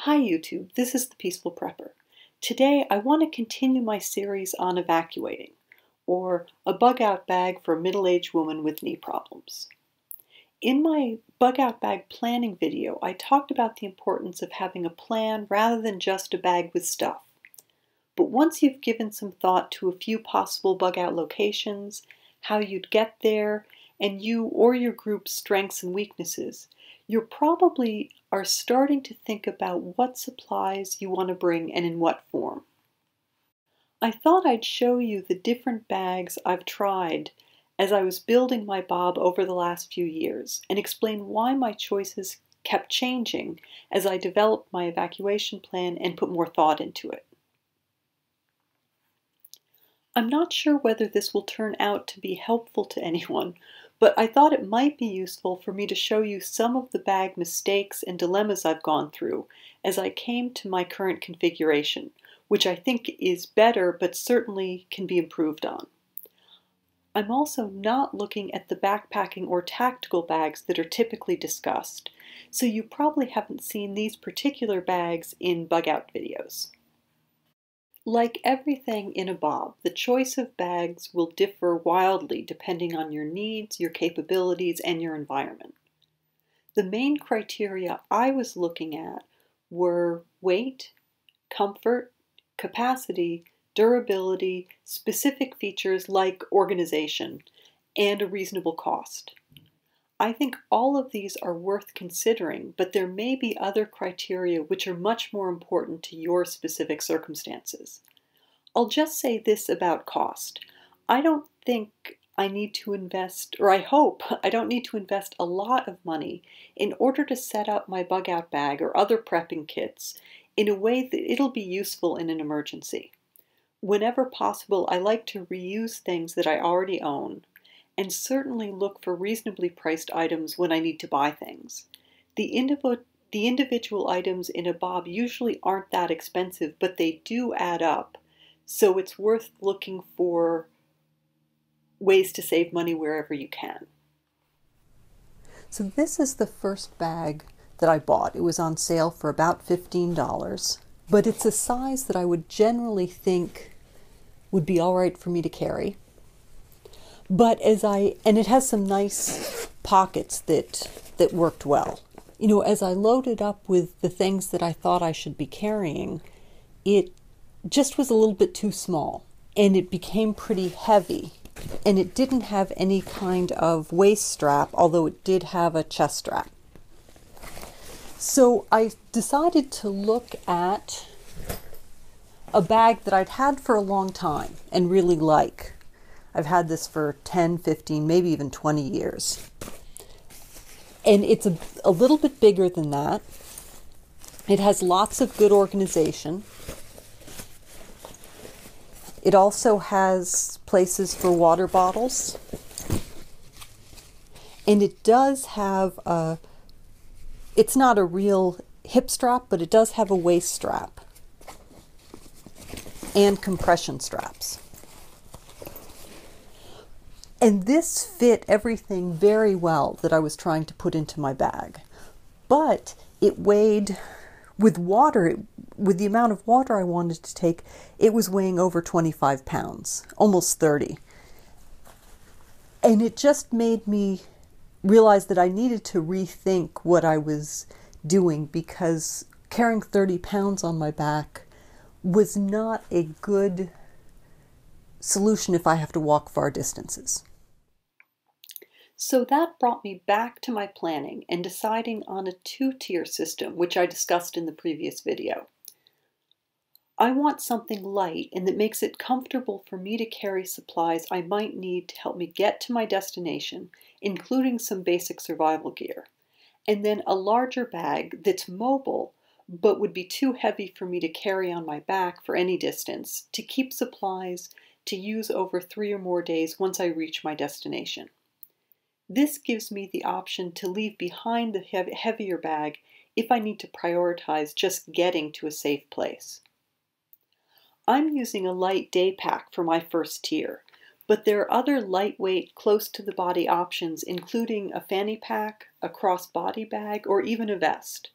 Hi YouTube, this is the Peaceful Prepper. Today I want to continue my series on evacuating, or a bug-out bag for a middle-aged woman with knee problems. In my bug-out bag planning video, I talked about the importance of having a plan rather than just a bag with stuff. But once you've given some thought to a few possible bug-out locations, how you'd get there, and you or your group's strengths and weaknesses, you probably are starting to think about what supplies you want to bring and in what form. I thought I'd show you the different bags I've tried as I was building my Bob over the last few years and explain why my choices kept changing as I developed my evacuation plan and put more thought into it. I'm not sure whether this will turn out to be helpful to anyone, but I thought it might be useful for me to show you some of the bag mistakes and dilemmas I've gone through as I came to my current configuration, which I think is better but certainly can be improved on. I'm also not looking at the backpacking or tactical bags that are typically discussed, so you probably haven't seen these particular bags in bug-out videos. Like everything in a Bob, the choice of bags will differ wildly depending on your needs, your capabilities, and your environment. The main criteria I was looking at were weight, comfort, capacity, durability, specific features like organization, and a reasonable cost. I think all of these are worth considering, but there may be other criteria which are much more important to your specific circumstances. I'll just say this about cost. I don't think I need to invest, or I hope I don't need to invest a lot of money in order to set up my bug-out bag or other prepping kits in a way that it'll be useful in an emergency. Whenever possible, I like to reuse things that I already own, and certainly look for reasonably priced items when I need to buy things. The individual items in a Bob usually aren't that expensive, but they do add up, so it's worth looking for ways to save money wherever you can. So this is the first bag that I bought. It was on sale for about $15, but it's a size that I would generally think would be all right for me to carry. But and it has some nice pockets that worked well. You know, as I loaded up with the things that I thought I should be carrying, it just was a little bit too small, and it became pretty heavy, and it didn't have any kind of waist strap, although it did have a chest strap. So I decided to look at a bag that I'd had for a long time and really like. I've had this for 10, 15, maybe even 20 years. And it's a little bit bigger than that. It has lots of good organization. It also has places for water bottles. And it does have it's not a real hip strap, but it does have a waist strap and compression straps. And this fit everything very well that I was trying to put into my bag. But it weighed, with the amount of water I wanted to take, it was weighing over 25 pounds, almost 30. And it just made me realize that I needed to rethink what I was doing, because carrying 30 pounds on my back was not a good solution if I have to walk far distances. So that brought me back to my planning and deciding on a two-tier system, which I discussed in the previous video. I want something light and that makes it comfortable for me to carry supplies I might need to help me get to my destination, including some basic survival gear, and then a larger bag that's mobile but would be too heavy for me to carry on my back for any distance, to keep supplies to use over 3 or more days once I reach my destination. This gives me the option to leave behind the heavier bag if I need to prioritize just getting to a safe place. I'm using a light day pack for my first tier, but there are other lightweight, close-to-the-body options, including a fanny pack, a crossbody bag, or even a vest.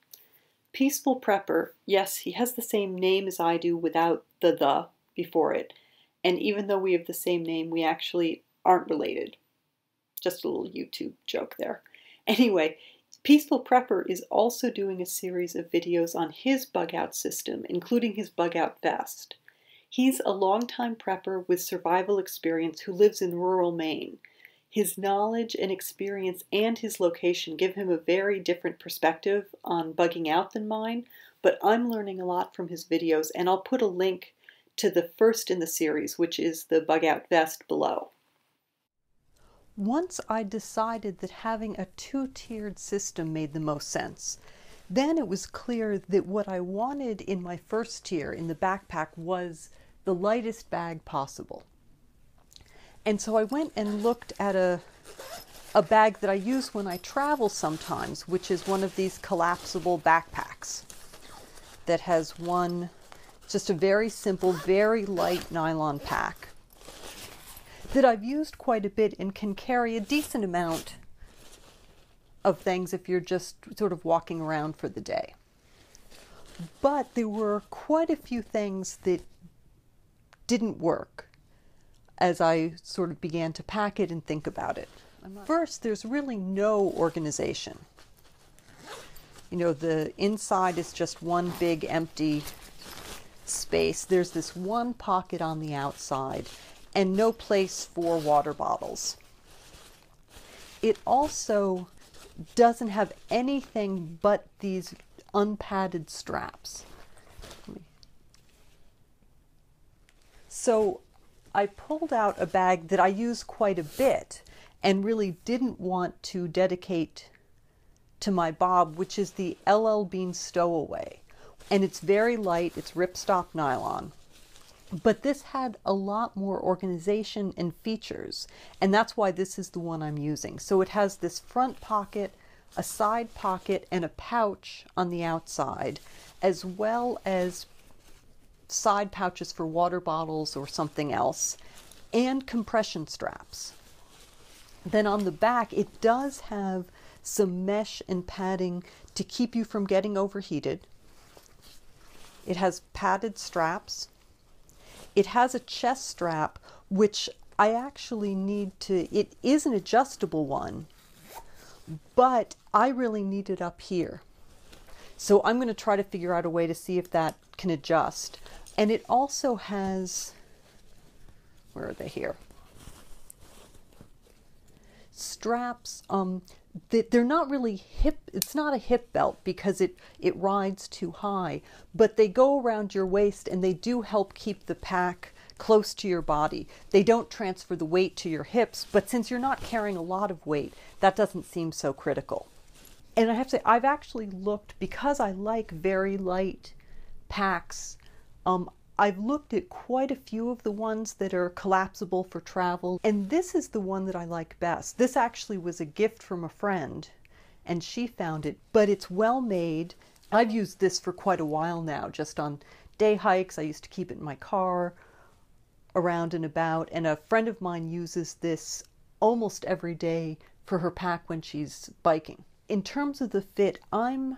Peaceful Prepper, yes, he has the same name as I do without the before it. And even though we have the same name, we actually aren't related. Just a little YouTube joke there. Anyway, Peaceful Prepper is also doing a series of videos on his bug out system, including his bug out vest. He's a longtime prepper with survival experience who lives in rural Maine. His knowledge and experience and his location give him a very different perspective on bugging out than mine, but I'm learning a lot from his videos, and I'll put a link to the first in the series, which is the bug out vest, below. Once I decided that having a two-tiered system made the most sense, then it was clear that what I wanted in my first tier in the backpack was the lightest bag possible. And so I went and looked at a bag that I use when I travel sometimes, which is one of these collapsible backpacks that has just a very simple, very light nylon pack that I've used quite a bit and can carry a decent amount of things if you're just sort of walking around for the day. But there were quite a few things that didn't work as I sort of began to pack it and think about it. First, there's really no organization. You know, the inside is just one big empty space. There's this one pocket on the outside and no place for water bottles. It also doesn't have anything but these unpadded straps. So I pulled out a bag that I use quite a bit and really didn't want to dedicate to my Bob, which is the LL Bean Stowaway. And it's very light, it's ripstop nylon. But this had a lot more organization and features, and that's why this is the one I'm using. So it has this front pocket, a side pocket, and a pouch on the outside, as well as side pouches for water bottles or something else, and compression straps. Then on the back, it does have some mesh and padding to keep you from getting overheated. It has padded straps. It has a chest strap, which I actually need to, it is an adjustable one, but I really need it up here. So I'm going to try to figure out a way to see if that can adjust. And it also has, where are they here? Straps, they're not really hip, it's not a hip belt because it rides too high, but they go around your waist and they do help keep the pack close to your body. They don't transfer the weight to your hips, but since you're not carrying a lot of weight, that doesn't seem so critical. And I have to say, I've actually looked, because I like very light packs, I've looked at quite a few of the ones that are collapsible for travel, and this is the one that I like best. This actually was a gift from a friend, and she found it, but it's well made. I've used this for quite a while now, just on day hikes. I used to keep it in my car, around and about, and a friend of mine uses this almost every day for her pack when she's biking. In terms of the fit, I'm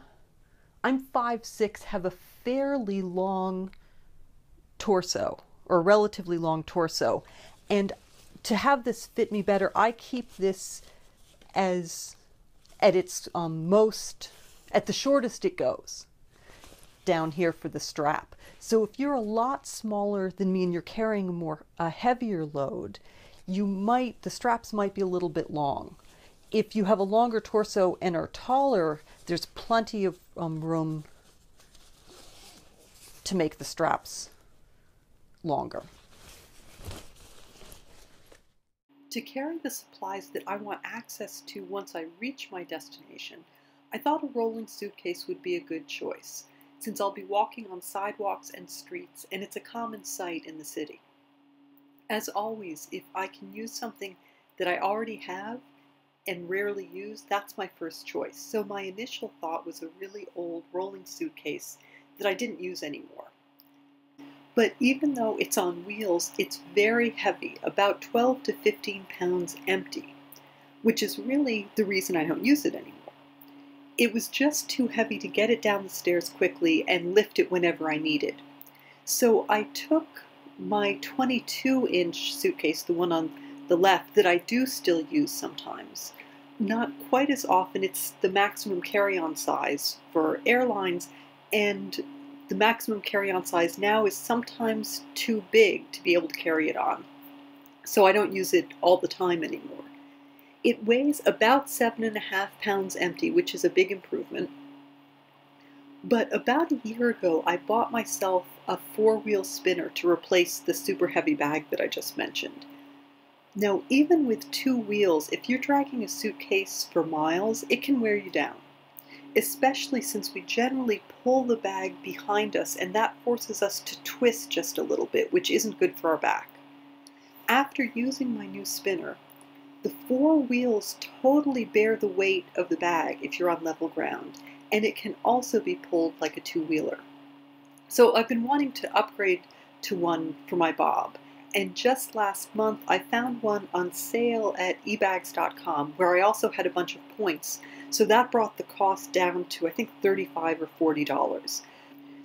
5'6", have a fairly long torso, or relatively long torso, and to have this fit me better, I keep this as at its at the shortest it goes, down here for the strap. So if you're a lot smaller than me and you're carrying a heavier load, the straps might be a little bit long. If you have a longer torso and are taller, there's plenty of room to make the straps longer. To carry the supplies that I want access to once I reach my destination, I thought a rolling suitcase would be a good choice, since I'll be walking on sidewalks and streets, and it's a common sight in the city. As always, if I can use something that I already have and rarely use, that's my first choice. So my initial thought was a really old rolling suitcase that I didn't use anymore. But even though it's on wheels, it's very heavy, about 12 to 15 pounds empty, which is really the reason I don't use it anymore. It was just too heavy to get it down the stairs quickly and lift it whenever I needed. So I took my 22-inch suitcase, the one on the left that I do still use sometimes. Not quite as often. It's the maximum carry-on size for airlines, and the maximum carry-on size now is sometimes too big to be able to carry it on. So I don't use it all the time anymore. It weighs about 7.5 pounds empty, which is a big improvement. But about a year ago, I bought myself a four-wheel spinner to replace the super heavy bag that I just mentioned. Now, even with two wheels, if you're dragging a suitcase for miles, it can wear you down, especially since we generally pull the bag behind us, and that forces us to twist just a little bit, which isn't good for our back. After using my new spinner, the four wheels totally bear the weight of the bag if you're on level ground, and it can also be pulled like a two-wheeler. So I've been wanting to upgrade to one for my Bob, and just last month I found one on sale at ebags.com where I also had a bunch of points, so that brought the cost down to I think $35 or $40.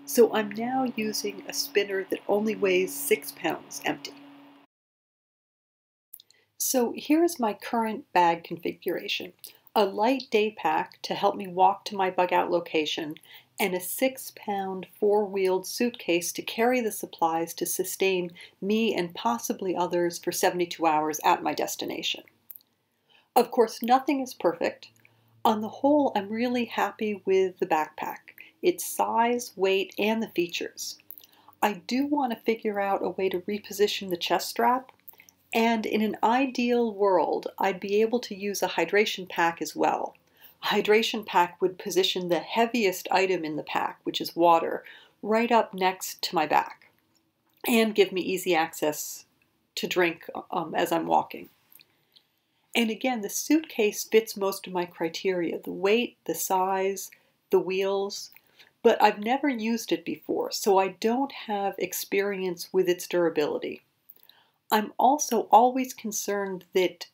So I'm now using a spinner that only weighs 6 pounds empty. So here is my current bag configuration. A light day pack to help me walk to my bug out location, and a 6-pound four-wheeled suitcase to carry the supplies to sustain me and possibly others for 72 hours at my destination. Of course, nothing is perfect. On the whole, I'm really happy with the backpack, its size, weight, and the features. I do want to figure out a way to reposition the chest strap, and in an ideal world, I'd be able to use a hydration pack as well. A hydration pack would position the heaviest item in the pack, which is water, right up next to my back, and give me easy access to drink as I'm walking. And again, the suitcase fits most of my criteria: the weight, the size, the wheels, but I've never used it before, so I don't have experience with its durability. I'm also always concerned that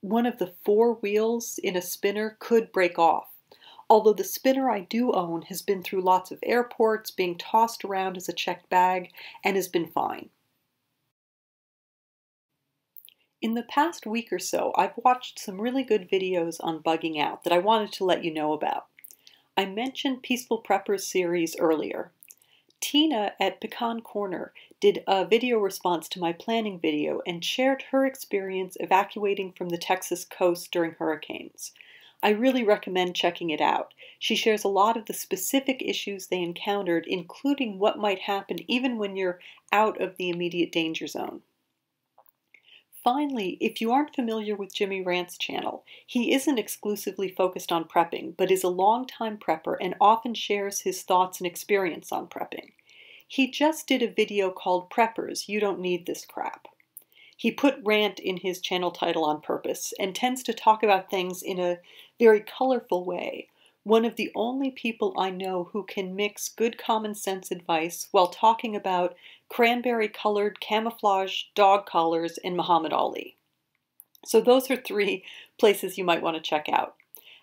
one of the four wheels in a spinner could break off, although the spinner I do own has been through lots of airports, being tossed around as a checked bag, and has been fine. In the past week or so, I've watched some really good videos on bugging out that I wanted to let you know about. I mentioned Peaceful Preppers series earlier. Tina at Pecan Corner did a video response to my planning video and shared her experience evacuating from the Texas coast during hurricanes. I really recommend checking it out. She shares a lot of the specific issues they encountered, including what might happen even when you're out of the immediate danger zone. Finally, if you aren't familiar with Jimmy Rant's channel, he isn't exclusively focused on prepping, but is a longtime prepper and often shares his thoughts and experience on prepping. He just did a video called Preppers, You Don't Need This Crap. He put rant in his channel title on purpose and tends to talk about things in a very colorful way. One of the only people I know who can mix good common sense advice while talking about cranberry-colored camouflage dog collars and Muhammad Ali. So those are 3 places you might want to check out.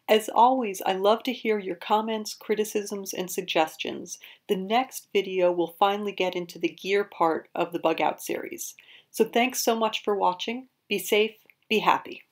As always, I love to hear your comments, criticisms, and suggestions. The next video will finally get into the gear part of the Bug Out series. So thanks so much for watching. Be safe, be happy.